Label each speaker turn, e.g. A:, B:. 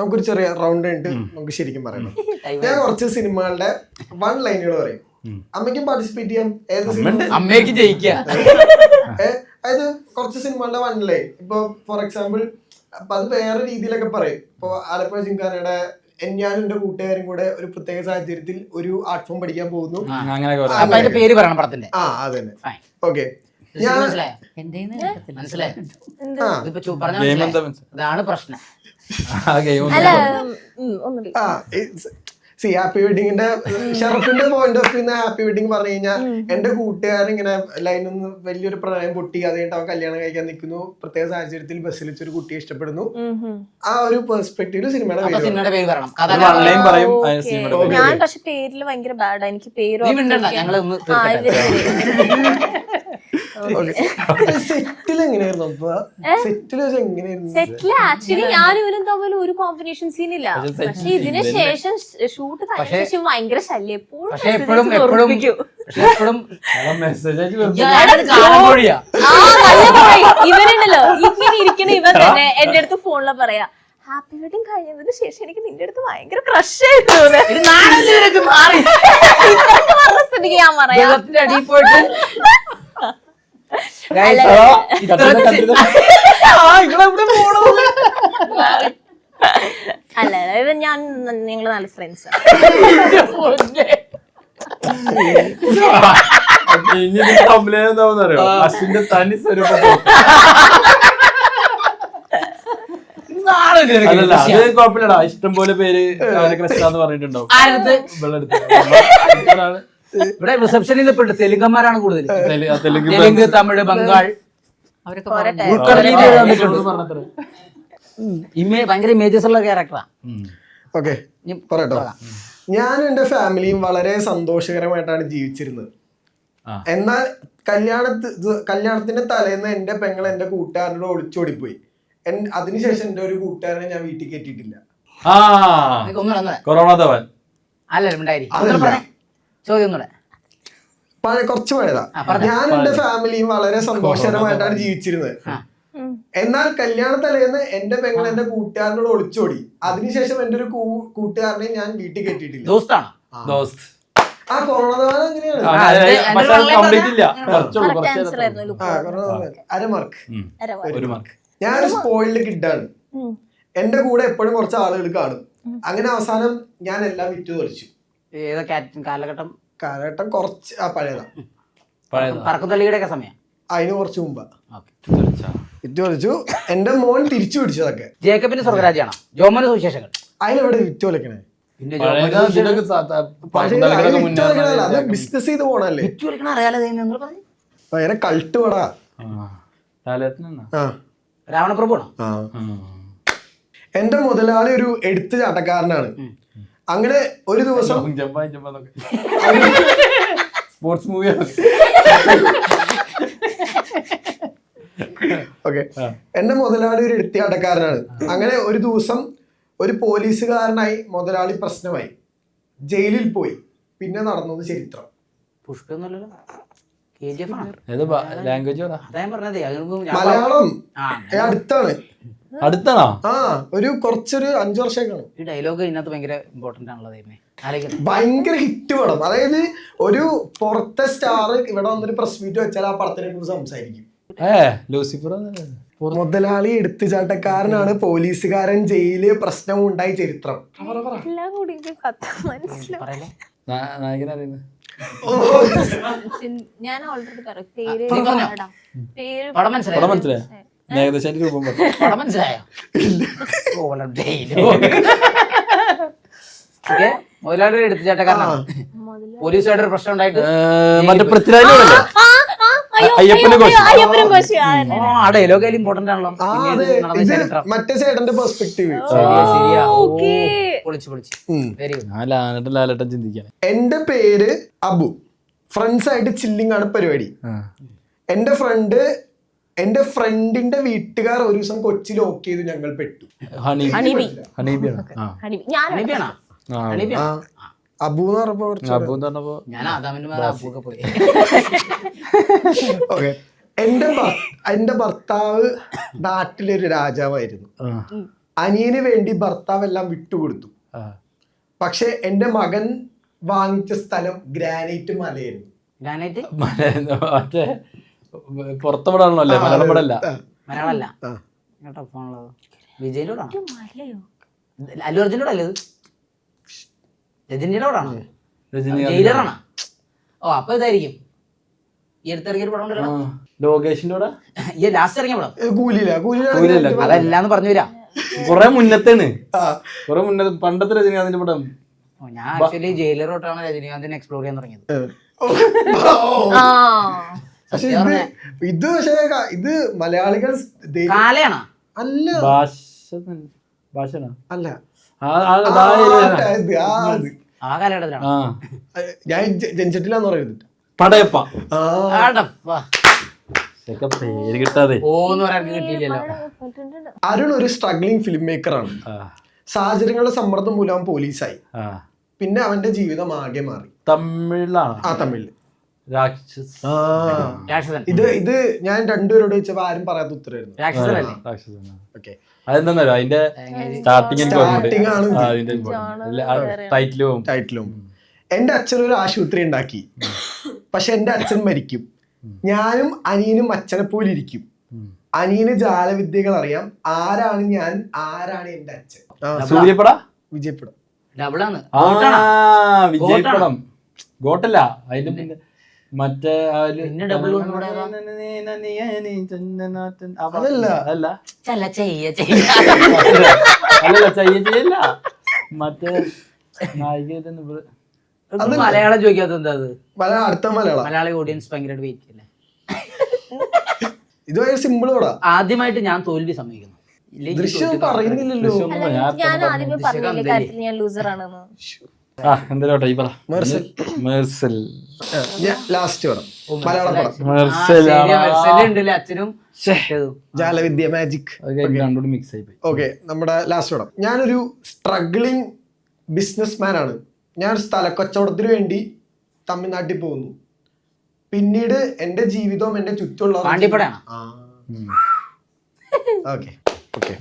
A: നമുക്കൊരു ചെറിയ റൗണ്ട് ഉണ്ട്, നമുക്ക് ശരിക്കും പറയണം. ഞാൻ കുറച്ച് സിനിമകളുടെ 1 ലൈനുകൾ പറയും, അമ്മയ്ക്കും പാർട്ടിസിപ്പേറ്റ് ചെയ്യാം. ഏത്
B: അമ്മയ്ക്ക് ജയിക്കുക.
A: അതായത് കുറച്ച് സിനിമകളുടെ 1 ലൈൻ. ഇപ്പൊ ഫോർ എക്സാമ്പിൾ അത് വേറെ രീതിയിലൊക്കെ പറയും. ഇപ്പൊ ആലപ്പുഴ ജിംഖാനയുടെ ഞാനും എന്റെ കൂട്ടുകാരും കൂടെ ഒരു പ്രത്യേക സാഹചര്യത്തിൽ ഒരു ആർട്ട് ഫോം പഠിക്കാൻ പോകുന്നു.
B: പേര് പറയണം പടത്തിന്റെ.
A: അതന്നെ. ഓക്കെ,
B: ഇതാണ് പ്രശ്നം.
A: ഹാപ്പി വെഡിങ്ങിന്റെ ഷറഫിന്റെ point of view happy wedding പറഞ്ഞു കഴിഞ്ഞാൽ എന്റെ കൂട്ടുകാരൻ ഇങ്ങനെ ലൈനൊന്ന് വലിയൊരു പ്രണയം പൊട്ടി, അത് കഴിഞ്ഞിട്ട് അവൻ കല്യാണം കഴിക്കാൻ നിൽക്കുന്നു, പ്രത്യേക സാഹചര്യത്തിൽ ബസ്സിൽ വെച്ചൊരു കുട്ടിയെ ഇഷ്ടപ്പെടുന്നു. ആ ഒരു പെർസ്പെക്ടീവില് സിനിമയുടെ പേര് പറയണം.
C: ഞാൻ പക്ഷെ പേരില് ഭയങ്കര ബാഡാ, എനിക്ക് പേര്
A: സെറ്റിൽ എങ്ങനെയായിരുന്നു?
C: സെറ്റില് ആക്ച്വലി ഞാനും ഇവനും തമ്മിൽ ഒരു കോമ്പിനേഷൻ സീൻ ഇല്ല. പക്ഷെ ഇതിന് ശേഷം ഷൂട്ട് ശേഷം ഭയങ്കര ശല്യം. എപ്പോഴും ഇവനുണ്ടല്ലോ ഇങ്ങനെ ഇരിക്കണ ഇവൻ തന്നെ എന്റെ അടുത്ത് ഫോണില് പറയാ, ഹാപ്പി വെഡിങ് കഴിഞ്ഞതിന് ശേഷം എനിക്ക് നിന്റെ അടുത്ത് ഭയങ്കര ക്രഷ് ആയിരുന്നു. പറഞ്ഞ സ്ഥിതിക്ക് ഞാൻ പറയാം, അല്ല ഇവൻ ഞാൻ ഞങ്ങള് നല്ല ഫ്രണ്ട്സ്.
D: തനി സ്വരൂപം കുഴപ്പമില്ലടാ, ഇഷ്ടം പോലെ പേര് ക്രഷാന്ന് പറഞ്ഞിട്ടുണ്ടാവും.
B: ഇവിടെ റിസപ്ഷനിൽ തെലുങ്കന്മാരാണ് കൂടുതൽ. തെലുങ്ക്, തമിഴ്, ബംഗാൾ ഭയങ്കര ഇമേജസ് ഉള്ള ക്യാരക്ടറാ.
A: ഓക്കെ പറയട്ടോ. ഞാനും എന്റെ ഫാമിലിയും വളരെ സന്തോഷകരമായിട്ടാണ് ജീവിച്ചിരുന്നത്. എന്നാൽ കല്യാണത്തിന്റെ തലേന്ന് എന്റെ പെങ്ങൾ എന്റെ കൂട്ടുകാരനോട് ഒളിച്ചോടിപ്പോയി. അതിനുശേഷം എന്റെ ഒരു കൂട്ടുകാരനെ ഞാൻ വീട്ടിൽ കയറ്റിയിട്ടില്ല. കുറച്ച് പഴയതാ. ഞാൻ എന്റെ ഫാമിലിയും വളരെ സന്തോഷകരമായിട്ടാണ് ജീവിച്ചിരുന്നത്. എന്നാൽ കല്യാണ തലേന്ന് എന്റെ പെങ്ങൾ എന്റെ കൂട്ടുകാരനോട് ഒളിച്ചോടി. അതിനുശേഷം എന്റെ ഒരു കൂട്ടുകാരനെ ഞാൻ വീട്ടിൽ കെട്ടിയിട്ടില്ല. ആ കൊറോണ കാലം എങ്ങനെയാണ്? അരമാർക്ക്. ഞാനൊരു സ്പോയിൽഡ് കിഡാണ്. എന്റെ കൂടെ എപ്പോഴും കുറച്ച് ആളുകൾ കാണും. അങ്ങനെ അവസാനം ഞാൻ എല്ലാം വിറ്റു തെളിച്ചു. കാലഘട്ടം കുറച്ച് പഴയതാ.
B: സമയം
A: അതിന് കുറച്ച് മുമ്പാ വിറ്റ് തെളിച്ചു. എന്റെ മോൻ തിരിച്ചു പിടിച്ചതൊക്കെ.
B: ജേക്കബിന്റെ സ്വർഗരാജ്യമാണോ? ജോമോന്റെ സുവിശേഷങ്ങൾ
A: അതിലെവിടെ വിറ്റ് തെളിക്കണേ? ബിസിനസ് ചെയ്ത് പോണല്ലേ, ഭയങ്കര കൾട്ട് പടാ.
B: രാവണപ്രഭുണോ?
A: എന്റെ മുതലാളി ഒരു എടുത്തു ചാട്ടക്കാരനാണ്. അങ്ങനെ ഒരു ദിവസം
D: സ്പോർട്സ് മൂവി.
A: ഓക്കെ, എന്റെ മുതലാളി ഒരു എടുത്തുചാട്ടക്കാരനാണ്. അങ്ങനെ ഒരു ദിവസം ഒരു പോലീസുകാരനായി മുതലാളി പ്രശ്നമായി, ജയിലിൽ പോയി. പിന്നെ നടന്നത് ചരിത്രം. മലയാളം
D: അടുത്താണോ?
A: ഒരു കുറച്ചൊരു 5 വർഷമൊക്കെയാണ്.
B: ഈ ഡയലോഗ് ഇതിനകത്ത് ഭയങ്കര ഇമ്പോർട്ടന്റ് ആണല്ലോ.
A: ഭയങ്കര ഹിറ്റ് പടം. അതായത് ഒരു പുറത്തെ സ്റ്റാർ ഇവിടെ വന്നൊരു പ്രസ് മീറ്റ് വെച്ചാൽ ആ പടത്തിനെ കുറിച്ച് സംസാരിക്കും.
D: ലൂസിഫർ
A: മുതലാളി എടുത്തുചാട്ടക്കാരനാണ്, പോലീസുകാരൻ, ജയില്, പ്രശ്നം ഉണ്ടായി, ചരിത്രം.
C: ഞാൻ ഓൾറെഡി
B: മുതലാളി എടുത്തുചാട്ടക്കാരനാണ്. പോലീസുകാരുടെ പ്രശ്നം ഉണ്ടായിട്ട്
D: മറ്റേ പൃഥ്വിരാജ്
B: ഇമ്പോർട്ടന്റ് ആണല്ലോ.
A: മറ്റേ ചേട്ടന്റെ പെർസ്പെക്ടീവ്.
D: ചിന്തിക്കാൻ.
A: എന്റെ പേര് അബു. ഫ്രണ്ട്സ് ആയിട്ട് ചില്ലിങ് ആണ് പരിപാടി. എന്റെ ഫ്രണ്ടിന്റെ വീട്ടുകാർ ഒരു ദിവസം കൊച്ചി ലോക്ക് ചെയ്ത് ഞങ്ങൾ പെട്ടു. അബു എന്ന് പറഞ്ഞപ്പോ എന്റെ ഭർത്താവ് നാട്ടിലൊരു രാജാവായിരുന്നു. അനിയന് വേണ്ടി ഭർത്താവ് എല്ലാം വിട്ടുകൊടുത്തു. പക്ഷെ എന്റെ മകൻ വാങ്ങിച്ച സ്ഥലം ഗ്രാനൈറ്റ് മലയായിരുന്നു.
B: ഗ്രാനൈറ്റ്
D: മറ്റേ പുറത്തെ പടമാണല്ലോ അല്ലേ, മലയാളം പടമല്ല.
B: മലയാളമല്ല കേട്ടോ. ഫോണുള്ളത് വിജയിന്റെ കൂടാണ്. അല്ലു അർജുൻ്റെ കൂടെ അല്ലേ ഇത്? രജനിയുടെ കൂടാണോ? ജയിലറാണോ? ഓ അപ്പൊ ഇതായിരിക്കും ഈ അടുത്തിറങ്ങിയ പടം ഉണ്ടല്ലോ,
D: ലോകേഷിന്റെ കൂടെ
B: ഈ ലാസ്റ്റ് ഇറങ്ങിയ പടം.
D: കൂലിയില്ല.
B: അതല്ലാന്ന് പറഞ്ഞു തരാം.
D: കൊറേ മുന്നത്തേണ്, കൊറേ മുന്നേ പണ്ടത്തെ രജനീകാന്തിന്റെ പടം.
B: ഞാൻ ആക്ച്വലി ജയിലറോട്ടാണ് രജനീകാന്തിനെ എക്സ്പ്ലോർ ചെയ്യാൻ തുടങ്ങിയത്.
A: പക്ഷെ ഇത് ഇത് മലയാളികൾ
B: കാലയാണോ?
A: അല്ല
D: ഭാഷണോ
A: അല്ല,
B: ആ കാലഘട്ടത്തിലാണ്
A: ഞാൻ ജനിച്ചിട്ടില്ലാന്ന് പറയുന്നത്.
D: പടയപ്പ പേര് കിട്ടാതെ
B: ഓന്ന് പറയാൻ കിട്ടിയില്ലല്ലോ.
A: അരുൺ ഒരു സ്ട്രഗ്ലിംഗ് ഫിലിം മേക്കർ ആണ്. സാഹചര്യങ്ങളുടെ സമ്മർദ്ദം മൂലം അവൻ പോലീസായി. പിന്നെ അവന്റെ ജീവിതം ആകെ മാറി.
D: തമിഴിലാണ്.
A: തമിഴില്.
B: രാക്ഷസൻ.
A: ഇത് ഞാൻ രണ്ടുപേരോട് ചോദിച്ചപ്പോ ആരും പറയാത്ത ഉത്തരവായിരുന്നു.
B: രാക്ഷസനല്ലേ?
D: അതെന്താ അതിന്റെ സ്റ്റാർട്ടിങ് ടൈറ്റിലും.
A: എന്റെ അച്ഛൻ ഒരു ആശുപത്രി ഉണ്ടാക്കി, പക്ഷെ എന്റെ അച്ഛൻ മരിക്കും. ഞാനും അനിയനും അച്ഛനെ പോലെ ഇരിക്കും. അനിയന് ജാലവിദ്യകൾ അറിയാം. ആരാണ് ഞാൻ, ആരാണ് എന്റെ അച്ഛൻ?
D: സൂര്യപട
A: വിജയപടം.
B: ഡബിളാണ്.
D: വിജയപടം ഗോട്ടല്ല അതിന്റെ മറ്റേ
A: അതല്ല
D: ചെയ്യല്ല മറ്റേ
B: മലയാളം ചോദിക്കാത്ത എന്താ?
A: അടുത്ത മലയാളം.
B: മലയാളി ഓഡിയൻസ് ഭയങ്കരമായിട്ട് വെയിറ്റ് ചെയ്യല്ലേ.
A: ഇത് സിമ്പിൾ കൂടാ.
B: ആദ്യമായിട്ട് ഞാൻ തോൽവി സമ്മതിക്കുന്നു.
A: ദൃശ്യം പറയുന്നില്ലല്ലോ.
C: ഞാൻ ആദ്യമേ പറഞ്ഞില്ലേ കാര്യത്തിൽ ഞാൻ ലൂസർ ആണെന്ന്.
A: ലാസ്റ്റ് പടം മലയാളം പടം
B: അച്ഛനും
A: ജാലവിദ്യ മാജിക്.
D: മിക്സ് ആയി.
A: ഓക്കെ, നമ്മുടെ ലാസ്റ്റ് പടം. ഞാനൊരു സ്ട്രഗ്ലിംഗ് ബിസിനസ് മാൻ ആണ്. ഞാൻ സ്ഥലക്കച്ചവടത്തിന് വേണ്ടി തമിഴ്നാട്ടിൽ പോകുന്നു. പിന്നീട് എന്റെ ജീവിതവും എന്റെ ചുറ്റുമുള്ള
B: പാണ്ടിപ്പടയാണ്.
A: Okay okay